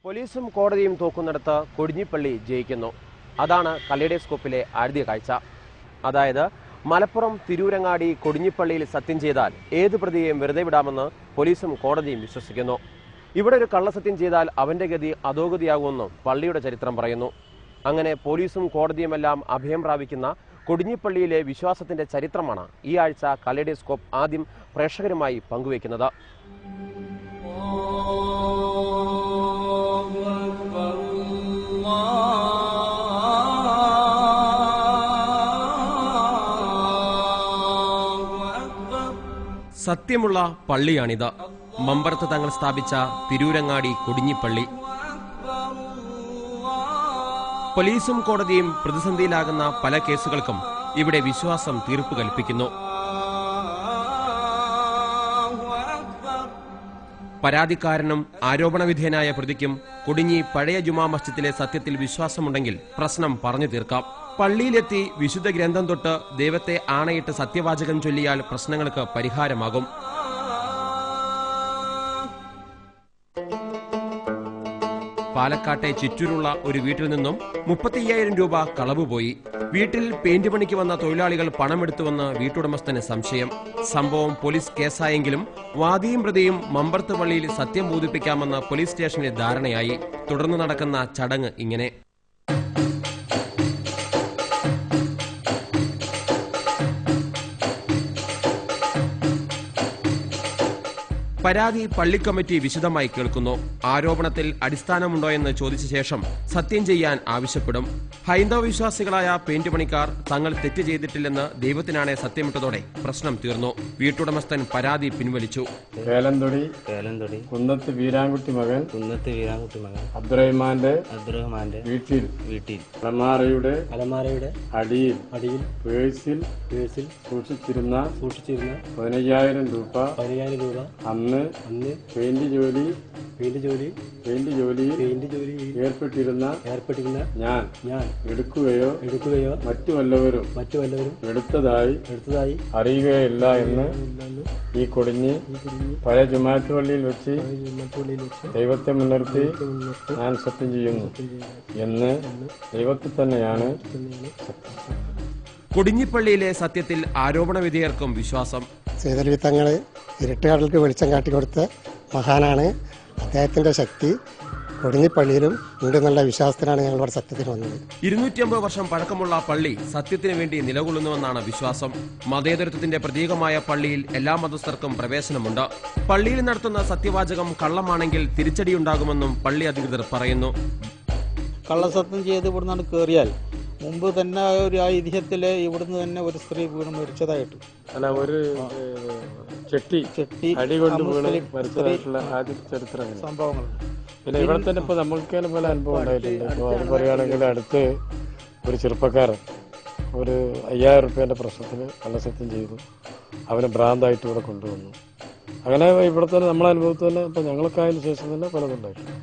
പോലീസും കോടതിയും തോക്കുന്നിടത്ത് കൊടിഞ്ഞിപ്പള്ളി ജയിക്കുന്നു. അതാണ് കലേഡോസ്കോപ്പിലെ ആദ്യ കാഴ്ച. അതായത് മലപ്പുറം തിരൂരങ്ങാടി കൊടിഞ്ഞിപ്പള്ളിയിൽ സത്യം ചെയ്താൽ ഏത് പ്രതിയെയും വെറുതെ വിടാമെന്ന് പോലീസും കോടതിയും വിശ്വസിക്കുന്നു. ഇവിടെ ഒരു കള്ളസത്യം ചെയ്താൽ അവന്റെ ഗതി അധോഗതിയാകുമെന്നും പള്ളിയുടെ ചരിത്രം പറയുന്നു. അങ്ങനെ പോലീസും കോടതിയുമെല്ലാം അഭയം പ്രാപിക്കുന്ന കൊടിഞ്ഞിപ്പള്ളിയിലെ വിശ്വാസത്തിന്റെ ചരിത്രമാണ് ഈ ആഴ്ച കലേഡോസ്കോപ്പ് ആദ്യം പ്രേക്ഷകരുമായി പങ്കുവയ്ക്കുന്നത്. സത്യമുള്ള പള്ളിയാണിത്. മമ്പറത്ത് തങ്ങൾ സ്ഥാപിച്ച തിരൂരങ്ങാടി കൊടിഞ്ഞിപ്പള്ളി. പോലീസും കോടതിയും പ്രതിസന്ധിയിലാകുന്ന പല കേസുകൾക്കും ഇവിടെ വിശ്വാസം തീർപ്പ് കൽപ്പിക്കുന്നു. പരാതിക്കാരനും ആരോപണ വിധേയനായ പ്രതിക്കും കൊടിഞ്ഞി പഴയ ജുമാ മസ്ജിദിലെ സത്യത്തിൽ വിശ്വാസമുണ്ടെങ്കിൽ പ്രശ്നം പറഞ്ഞു തീർക്കാം. പള്ളിയിലെത്തി വിശുദ്ധ ഗ്രന്ഥം തൊട്ട് ദൈവത്തെ ആണയിട്ട് സത്യവാചകം ചൊല്ലിയാൽ പ്രശ്നങ്ങൾക്ക് പരിഹാരമാകും. പാലക്കാട്ടെ ചിറ്റൂരുള്ള ഒരു വീട്ടിൽ നിന്നും 35,000 രൂപ കളവ് പോയി. വീട്ടിൽ പെയിന്റ് പണിക്ക് വന്ന തൊഴിലാളികൾ പണമെടുത്തുവെന്ന് വീട്ടുടമസ്ഥന് സംശയം. സംഭവം പോലീസ് കേസായെങ്കിലും വാദിയും പ്രതിയും മമ്പറത്ത് പള്ളിയിൽ സത്യം ബോധിപ്പിക്കാമെന്ന് പോലീസ് സ്റ്റേഷനിൽ ധാരണയായി. തുടർന്ന് നടക്കുന്ന ചടങ്ങ് ഇങ്ങനെ. പരാതി പള്ളി കമ്മിറ്റി വിശദമായി കേൾക്കുന്നു. ആരോപണത്തിൽ അടിസ്ഥാനമുണ്ടോ എന്ന് ചോദിച്ച ശേഷം സത്യം ചെയ്യാൻ ആവശ്യപ്പെടും. ഹൈന്ദവ വിശ്വാസികളായ പെയിന്റ് പണിക്കാർ തങ്ങൾ തെറ്റ് ചെയ്തിട്ടില്ലെന്ന് ദൈവത്തിനാണെ സത്യമിട്ടതോടെ പ്രശ്നം തീർന്നു. വീട്ടുടമസ്ഥൻ പരാതി പിൻവലിച്ചു. കേലന്തൊടി കുന്നത്ത് വീരാൻകുട്ടി മകൻ അബ്ദുറഹ്മാന്റെ വീട്ടിൽ അലമാരയുടെ അടിയിൽ പേഴ്സിൽ സൂക്ഷിച്ചിരുന്ന 15,000 രൂപ അന്ന് പെയിന്റ് ജോലിയിൽ ഏർപ്പെട്ടിരുന്ന ഞാൻ എടുക്കുകയോ മറ്റു വല്ലവരും എടുത്തതായി അറിയുകയില്ല എന്ന് ഈ കൊടിഞ്ഞി പഴയ ജുമാഅത്ത് പള്ളിയിൽ വെച്ച് ദൈവത്തെ മുൻനിർത്തി ഞാൻ സത്യം ചെയ്യുന്നു എന്ന് ദൈവത്തിൽ തന്നെയാണ്. കൊടിഞ്ഞിപ്പള്ളിയിലെ സത്യത്തിൽ ആരോപണ വിധേയർക്കും വിശ്വാസം. സൈദലവി തങ്ങള് ഇരുട്ടുകാടൽക്ക് വെളിച്ചം കാട്ടിക്കൊടുത്ത മഹാനാണ്. അദ്ദേഹത്തിന്റെ ശക്തി കൊടിഞ്ഞിപ്പള്ളിയിലും ഉണ്ടെന്നുള്ള വിശ്വാസത്തിനാണ് ഞങ്ങൾ ഇവിടെ സത്യത്തിന് വന്നത്. 250 വർഷം പഴക്കമുള്ള പള്ളി സത്യത്തിന് വേണ്ടി നിലകൊള്ളുന്നുവെന്നാണ് വിശ്വാസം. മതേതരത്വത്തിന്റെ പ്രതീകമായ പള്ളിയിൽ എല്ലാ മതസ്ഥർക്കും പ്രവേശനമുണ്ട്. പള്ളിയിൽ നടത്തുന്ന സത്യവാചകം കള്ളമാണെങ്കിൽ തിരിച്ചടിയുണ്ടാകുമെന്നും പള്ളി അധികൃതർ പറയുന്നു. കള്ളസത്യം ചെയ്ത് ഇവിടുന്ന് കയറിയാൽ മുമ്പ് തന്നെ ഒരു ഐതിഹ്യത്തില് ഇവിടുന്ന് തന്നെ ഒരു സ്ത്രീ വീണ് മരിച്ചതായിട്ട് ഒരു ചെട്ടി അടികൊണ്ട് വീണ് മരിച്ചതായിട്ടുള്ള ആദ്യ ചരിത്രം സംഭവങ്ങളുണ്ട്. പിന്നെ ഇവിടെ തന്നെ ഇപ്പൊ നമ്മൾക്ക് പല അനുഭവം ഉണ്ടായിട്ടുണ്ട്. ഇപ്പൊ അത് പറയുകയാണെങ്കിൽ അടുത്ത് ഒരു ചെറുപ്പക്കാരൻ ഒരു 5,000 രൂപേന്റെ പ്രശ്നത്തിന് കള്ളസത്യം ചെയ്തു. അവനെ ഭ്രാന്തായിട്ട് ഇവിടെ കൊണ്ടുവന്നു. അങ്ങനെ ഇവിടെ തന്നെ നമ്മളെ അനുഭവത്തിൽ തന്നെ ഇപ്പൊ ഞങ്ങൾക്കായതിനു ശേഷം തന്നെ പലതുണ്ടായിട്ടുണ്ട്.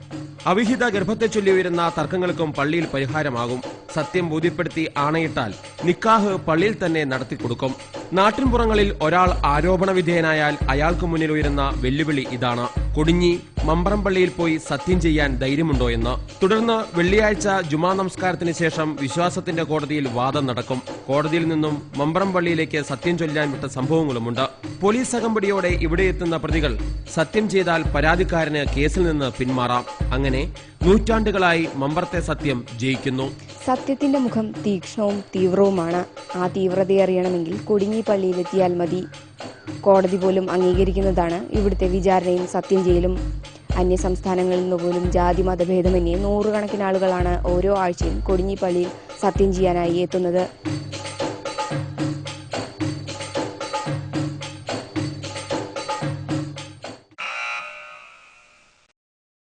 അവിഹിത ഗർഭത്തെ ചൊല്ലി ഉയരുന്ന തർക്കങ്ങൾക്കും പള്ളിയിൽ പരിഹാരമാകും. സത്യം ബോധ്യപ്പെടുത്തി ആണയിട്ടാൽ നിക്കാഹ് പള്ളിയിൽ തന്നെ നടത്തിക്കൊടുക്കും. നാട്ടിൻപുറങ്ങളിൽ ഒരാൾ ആരോപണ വിധേയനായാൽ അയാൾക്ക് മുന്നിൽ ഉയരുന്ന വെല്ലുവിളി ഇതാണ്: കൊടിഞ്ഞി മമ്പറം പള്ളിയിൽ പോയി സത്യം ചെയ്യാൻ ധൈര്യമുണ്ടോ എന്ന്. തുടർന്ന് വെള്ളിയാഴ്ച ജുമാ നമസ്കാരത്തിന് ശേഷം വിശ്വാസത്തിന്റെ കോടതിയിൽ വാദം നടക്കും. കോടതിയിൽ നിന്നും മമ്പറം പള്ളിയിലേക്ക് സത്യം ചൊല്ലാൻ വിട്ട സംഭവങ്ങളുമുണ്ട്. പോലീസ് അകമ്പടിയോടെ ഇവിടെ എത്തുന്ന പ്രതികൾ സത്യം ചെയ്താൽ പരാതിക്കാരന് കേസിൽ നിന്ന് പിന്മാറാം. അങ്ങനെ നൂറ്റാണ്ടുകളായി മമ്പറത്തെ സത്യം ജയിക്കുന്നു. സത്യത്തിന്റെ മുഖം തീക്ഷ്ണവും തീവ്രവുമാണ്. ആ തീവ്രതയെ അറിയണമെങ്കിൽ കൊടിഞ്ഞി പള്ളിയിലെത്തിയാൽ മതി. കോടതി പോലും അംഗീകരിക്കുന്നതാണ് ഇവിടുത്തെ വിചാരണയും സത്യം ചെയ്യലും. അന്യ സംസ്ഥാനങ്ങളിൽ നിന്ന് പോലും ജാതി മതഭേദമന്യേ 100 കണക്കിന് ആളുകളാണ് ഓരോ ആഴ്ചയും കൊടിഞ്ഞി പള്ളിയിൽ സത്യം ചെയ്യാനായി എത്തുന്നത്.